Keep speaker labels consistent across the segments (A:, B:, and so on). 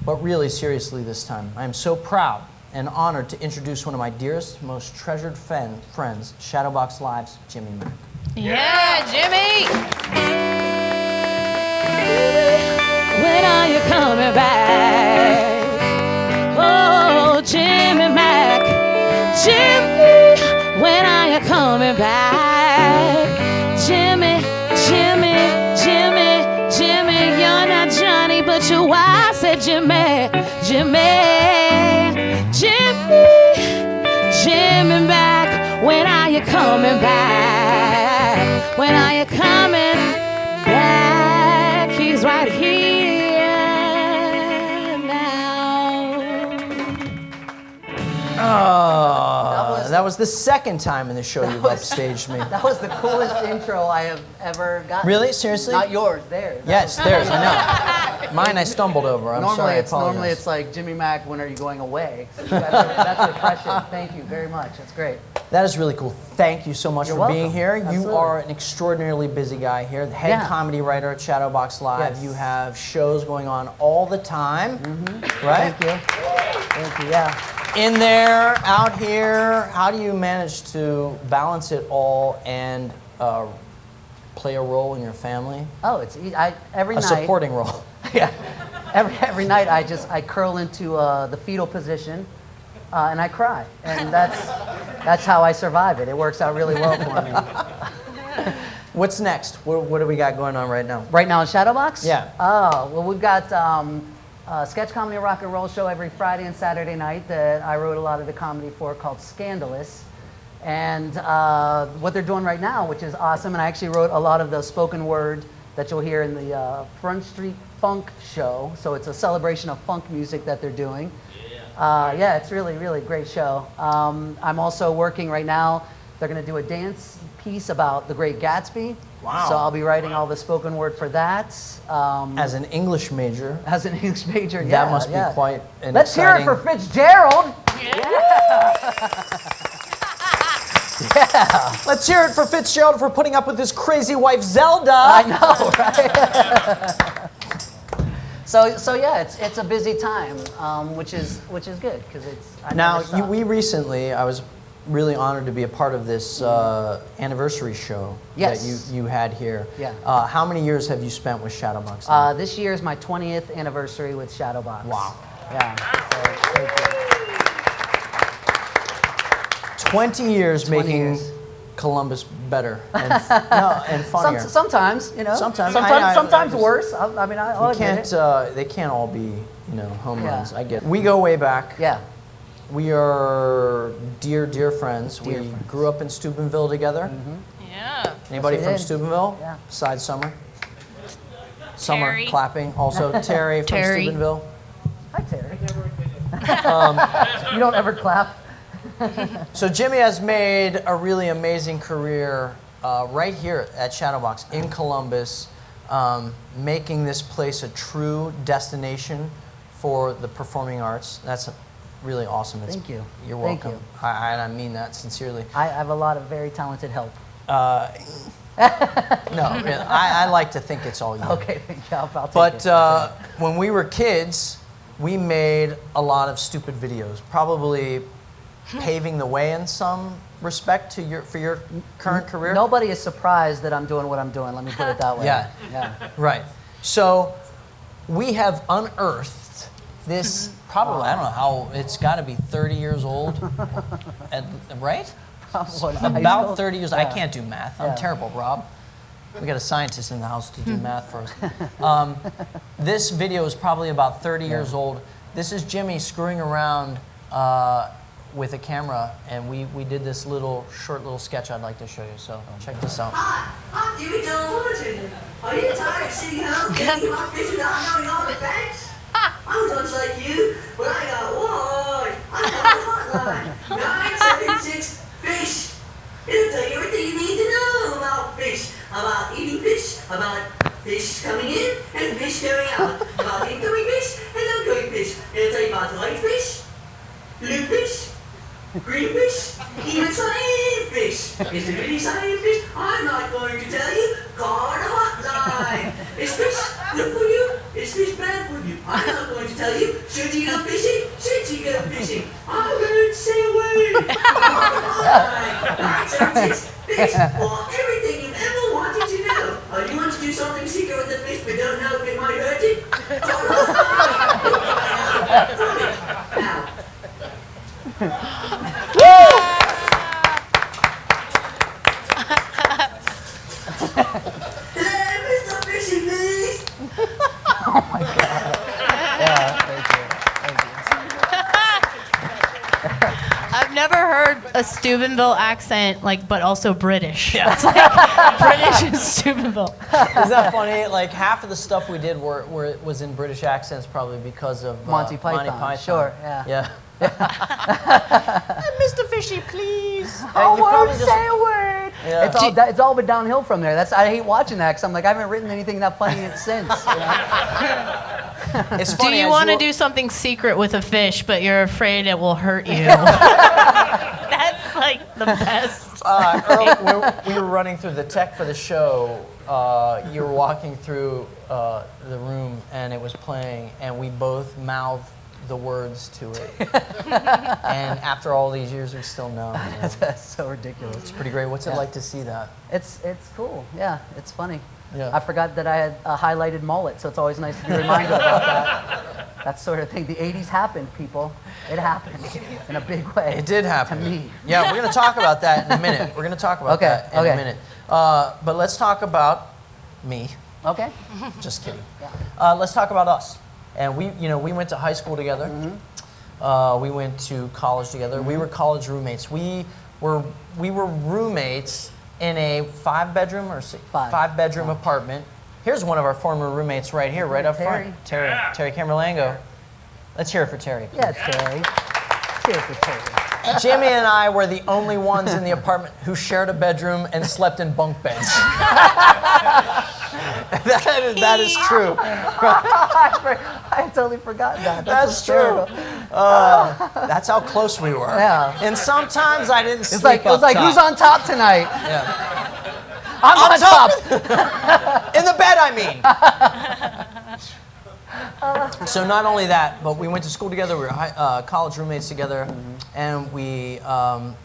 A: but really seriously this time. I am so proud and honored to introduce one of my dearest, most treasured friends, Shadowbox Live's Jimmy Mack.
B: Yeah, Jimmy!
C: When are you coming back? Oh, Jimmy Mack, Jimmy, when are you coming back? Jimmy, Jimmy, Jimmy, Jimmy, you're not Johnny, but you why I said Jimmy, Jimmy, Jimmy, Jimmy back. When are you coming back? When are you coming back? He's right here now.
A: Oh, that was the second time in the show you've upstaged me.
D: That was the coolest intro I have ever gotten.
A: Really? Seriously?
D: Not yours, theirs.
A: Yes, theirs, I know. Mine I stumbled over. I'm sorry, I apologize.
D: Normally it's like, Jimmy Mack, when are you going away? So that's the impression. Thank you very much. That's great.
A: That is really cool. Thank you so much
D: You're
A: for
D: welcome.
A: being here.
D: Absolutely.
A: You are an extraordinarily busy guy here, the head comedy writer at Shadowbox Live.
D: Yes.
A: You have shows going on all the time, right?
D: Thank you. Thank you, yeah.
A: In there, out here, how do you manage to balance it all and play a role in your family?
D: Oh, it's every night.
A: A supporting role.
D: Yeah. Every night I curl into the fetal position and I cry, and that's how I survive it. It works out really well for me.
A: What's next? What do we got going on right now?
D: Right now in Shadowbox?
A: Yeah.
D: Oh, well, we've got a sketch comedy rock and roll show every Friday and Saturday night that I wrote a lot of the comedy for, called Scandalous. And what they're doing right now, which is awesome, and I actually wrote a lot of the spoken word that you'll hear in the Front Street Funk show. So it's a celebration of funk music that they're doing. Yeah, it's really, really great show. I'm also working right now. They're going to do a dance piece about The Great Gatsby.
A: Wow.
D: So I'll be writing all the spoken word for that.
A: As an English major.
D: As an English major, yeah.
A: That must be quite an
D: Let's
A: exciting...
D: hear it for Fitzgerald. Yeah.
A: Let's hear it for Fitzgerald for putting up with his crazy wife Zelda.
D: I know, right? So yeah, it's a busy time, which is good because it's.
A: We recently, I was really honored to be a part of this anniversary show that you had here.
D: Yeah.
A: How many years have you spent with Shadowbox now?
D: This year is my 20th anniversary with Shadowbox.
A: Wow.
D: Yeah. So, thank you.
A: 20 years
D: 20
A: making
D: years.
A: Columbus better and funnier.
D: Sometimes, you know.
A: Sometimes
D: worse. I'll admit it.
A: They can't all be, home runs.
D: Yeah.
A: I get it. We go way back.
D: Yeah.
A: We are dear friends. We grew up in Steubenville together.
B: Yeah.
A: Anybody
D: Yes,
A: from
D: we did.
A: Steubenville?
D: Yeah.
A: Besides Summer?
B: Terry.
A: Clapping. Also Terry from
B: Terry.
A: Steubenville.
D: Hi, Terry. You don't ever clap.
A: So Jimmy has made a really amazing career right here at Shadowbox in Columbus, making this place a true destination for the performing arts. That's really awesome.
D: Thank you.
A: You're
D: Thank
A: welcome.
D: you.
A: I mean that sincerely.
D: I have a lot of very talented help.
A: No, really, I like to think it's all you.
D: Okay, thank you. I'll take
A: But
D: it.
A: when we were kids, we made a lot of stupid videos, probably paving the way in some respect for your current career.
D: Nobody is surprised that I'm doing what I'm doing. Let me put it that way.
A: Yeah. Right. So we have unearthed this, probably, I don't know how, it's got to be 30 years old, right? About 30 years. I can't do math. I'm terrible, Rob. We got a scientist in the house to do math for us. This video is probably about 30 years old. This is Jimmy screwing around with a camera, and we did this short little sketch I'd like to show you. So check this out.
E: Hi, I'm Jimmy DiLoretto. Are you tired of sitting home getting my fish without knowing all the facts? I was once like you, but I got one. I got a hotline. 976 fish. It'll tell you everything you need to know about fish, about eating fish, about fish coming in and fish going out, about incoming fish and outgoing fish. It'll tell you about white fish, blue fish, green fish, even fish. Is there any fish? I'm not going to tell you. Call the hotline. Is fish good for you? Is fish bad for you? I'm not going to tell you, should you go fishing? Should you go fishing? I heard say a word. That's our tips. Fish. Well, everything you've ever wanted to know. Oh, you want to do something secret with the fish but don't know if it might hurt it? Hey, Mr. Fishy, please.
D: Oh my God. Yeah, thank you.
B: I've never heard a Steubenville accent, like, but also British.
A: Yeah.
B: It's like British and Steubenville.
A: Isn't that funny? Like half of the stuff we did was in British accents, probably because of
D: Monty Python. Sure, yeah.
A: Yeah. Mr. Fishy, please.
D: Oh,
A: you probably
D: say a word.
A: Yeah.
D: It's all but downhill from there. I hate watching that because I'm like, I haven't written anything that funny since. You know?
A: It's
B: Do
A: funny.
B: you
A: as
B: want to
A: were-
B: do something secret with a fish, but you're afraid it will hurt you? That's like the best.
A: When we were running through the tech for the show, you were walking through the room and it was playing, and we both mouthed the words to it. And after all these years, we still know. You know.
D: That's so ridiculous.
A: It's pretty great. What's it like to see that?
D: It's cool. Yeah, it's funny.
A: Yeah.
D: I forgot that I had a highlighted mullet, so it's always nice to be reminded about that. That sort of thing. The 80s happened, people. It happened in a big way.
A: It did happen.
D: To me.
A: Yeah, we're going to talk about that in a minute. We're going to talk about that in a minute. But let's talk about me.
D: Okay.
A: Just kidding.
D: Yeah.
A: Let's talk about us. And we went to high school together. We went to college together. We were college roommates. We were roommates in a five-bedroom apartment. Here's one of our former roommates right here, right up front. Terry Camerlango. Let's hear it for Terry.
D: Yeah, Terry. Cheers for Terry.
A: Jimmy and I were the only ones in the apartment who shared a bedroom and slept in bunk beds. That is true.
D: I totally forgot that.
A: That's true. That's how close we were.
D: Yeah.
A: And sometimes I didn't sleep
D: It was like, who's on top tonight?
A: Yeah.
D: I'm on top.
A: In the bed, I mean. So not only that, but we went to school together. We were college roommates together, and we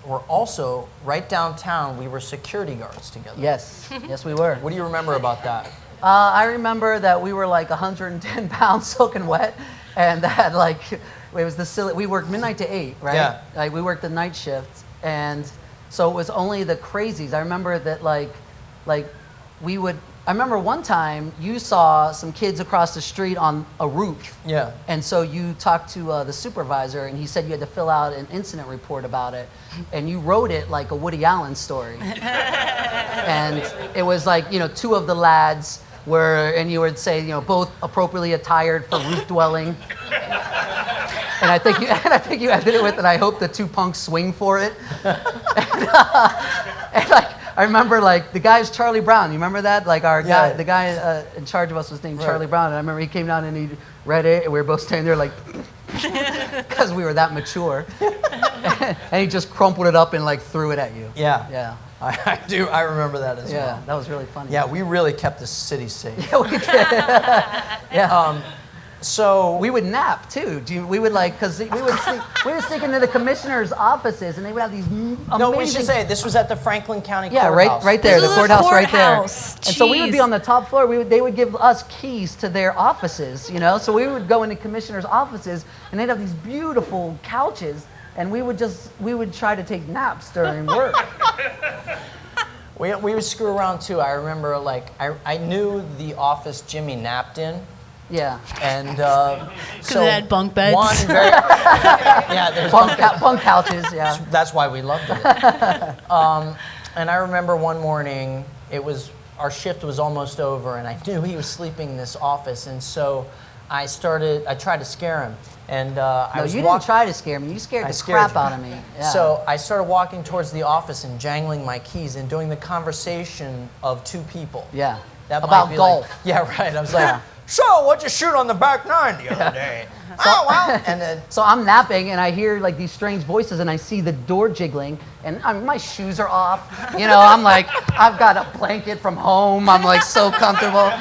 A: were also right downtown. We were security guards together.
D: Yes, yes, we were.
A: What do you remember about that?
D: I remember that we were like 110 pounds soaking wet, and that like it was the silly. We worked midnight to 8, right?
A: Yeah.
D: Like we worked the night shift, and so it was only the crazies. I remember that like we would. I remember one time you saw some kids across the street on a roof.
A: Yeah.
D: And so you talked to the supervisor, and he said you had to fill out an incident report about it, and you wrote it like a Woody Allen story. And it was like, two of the lads were, and you would say, both appropriately attired for roof dwelling. And I think you ended it with, and I hope the two punks swing for it. And like, I remember like the guy's Charlie Brown. You remember that? Like the guy in charge of us was named Charlie Brown. And I remember he came down and he read it, and we were both standing there like, because we were that mature. And he just crumpled it up and like threw it at you.
A: Yeah.
D: Yeah.
A: I do. I remember that as well.
D: Yeah, that was really funny.
A: Yeah, we really kept the city safe.
D: Yeah, we did. Yeah.
A: So
D: we would nap too. We would like, because we would sneak into the commissioner's offices, and they would have these amazing.
A: No, we should say this was at the Franklin County
D: Yeah,
A: Courthouse.
D: right there,
B: This
D: the
B: is
D: courthouse right there.
B: courthouse.
D: And so we would be
B: Jeez.
D: on the top floor. They would give us keys to their offices, So we would go into commissioners' offices, and they'd have these beautiful couches, and we would try to take naps during work.
A: We would screw around too. I remember like I knew the office Jimmy napped in.
D: Yeah.
A: And so
B: it had bunk beds.
A: There's
D: Bunk couches, yeah.
A: That's why we loved it. And I remember one morning, our shift was almost over, and I knew he was sleeping in this office, and so I tried to scare him. And
D: You didn't try to scare me. You scared the crap out of me. Yeah.
A: So I started walking towards the office and jangling my keys and doing the conversation of two people.
D: Yeah.
A: That might
D: About
A: be
D: golf.
A: Like, yeah, right. I was like, so what'd you shoot on the back nine the other day? Oh, well. And then,
D: So I'm napping, and I hear like these strange voices, and I see the door jiggling, and my shoes are off. I'm like, I've got a blanket from home. I'm like so comfortable.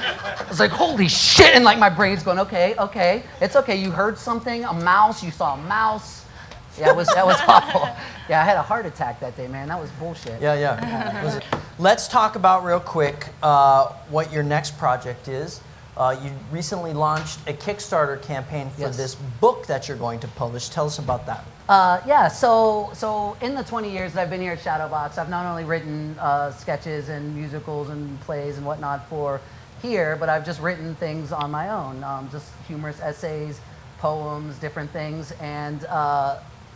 D: was like, holy shit, and like my brain's going, okay, it's okay. You heard something, a mouse, you saw a mouse. Yeah, that was awful. Yeah, I had a heart attack that day, man. That was bullshit.
A: Yeah. Let's talk about real quick what your next project is. You recently launched a Kickstarter campaign for this book that you're going to publish. Tell us about that.
D: Yeah, so in the 20 years that I've been here at Shadowbox, I've not only written sketches and musicals and plays and whatnot for here, but I've just written things on my own, just humorous essays, poems, different things. And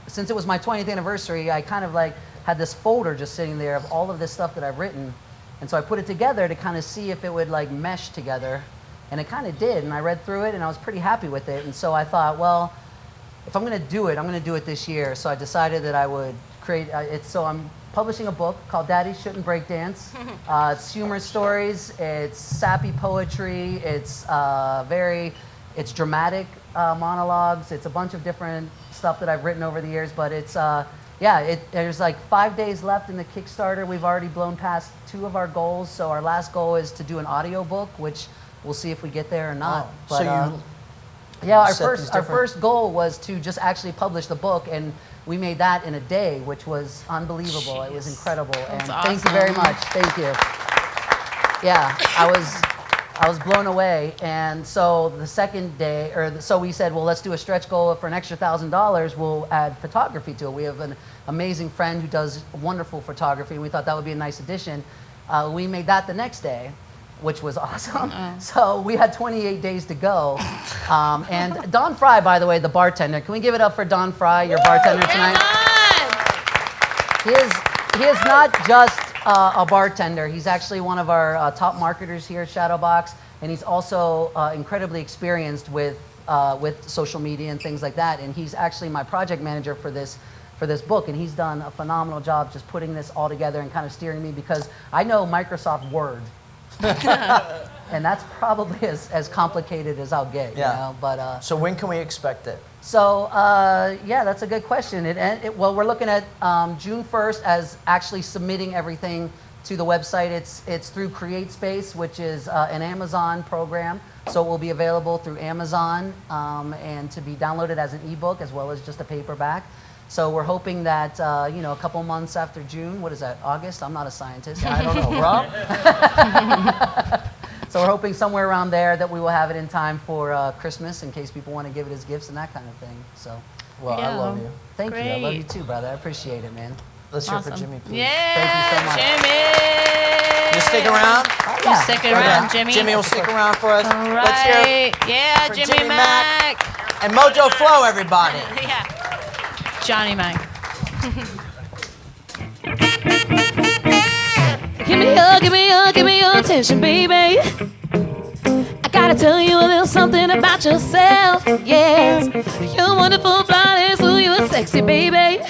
D: since it was my 20th anniversary, I kind of like had this folder just sitting there of all of this stuff that I've written. And so I put it together to kind of see if it would like mesh together. And it kind of did. And I read through it and I was pretty happy with it. And so I thought, well, if I'm going to do it, I'm going to do it this year. So I decided that I would create it. So I'm publishing a book called Daddy Shouldn't Breakdance. It's humorous stories. It's sappy poetry. It's it's dramatic monologues. It's a bunch of different stuff that I've written over the years. But it's, there's like 5 days left in the Kickstarter. We've already blown past 2 of our goals. So our last goal is to do an audio book, which we'll see if we get there or not.
A: Oh,
D: but,
A: so
D: yeah, our first goal was to just actually publish the book, and we made that in a day, which was unbelievable.
B: Jeez.
D: It was incredible.
B: That's
D: and
B: awesome.
D: Thank you very much. Thank you. Yeah, I was blown away. And so the second day, so we said, well, let's do a stretch goal for an extra $1,000. We'll add photography to it. We have an amazing friend who does wonderful photography, and we thought that would be a nice addition. We made that the next day, which was awesome. So we had 28 days to go. And Don Fry, by the way, the bartender. Can we give it up for Don Fry, your bartender tonight? He is not just a bartender. He's actually one of our top marketers here at Shadowbox, and he's also incredibly experienced with social media and things like that. And he's actually my project manager for this book, and he's done a phenomenal job just putting this all together and kind of steering me, because I know Microsoft Word. And that's probably as complicated as I'll get, you know. But
A: so when can we expect it?
D: so yeah, that's a good question. Well, we're looking at June 1st as actually submitting everything to the website. It's through CreateSpace, which is an Amazon program. So it will be available through Amazon and to be downloaded as an ebook as well as just a paperback. So we're hoping that, a couple months after June, what is that, August? I'm not a scientist. I don't know, Rob? So we're hoping somewhere around there that we will have it in time for Christmas, in case people want to give it as gifts and that kind of thing. So,
A: Well, I love you.
D: Thank you. I love
B: Great.
D: you too, brother. I appreciate it, man.
A: Let's hear
B: Awesome.
A: for Jimmy, please.
B: Yeah,
D: Thank you so much.
B: Jimmy.
A: You stick around?
B: You stick around,
A: Okay.
B: Jimmy.
A: Jimmy will stick around for us.
B: All
A: Let's hear
B: right. Yeah,
A: for
B: Jimmy,
A: Jimmy
B: Mac.
A: and Mojo Flow, everybody.
B: Yeah. Johnny Mac.
C: Give me your attention, baby. I gotta tell you a little something about yourself, yes. You're wonderful, flawless, ooh, you're sexy, baby.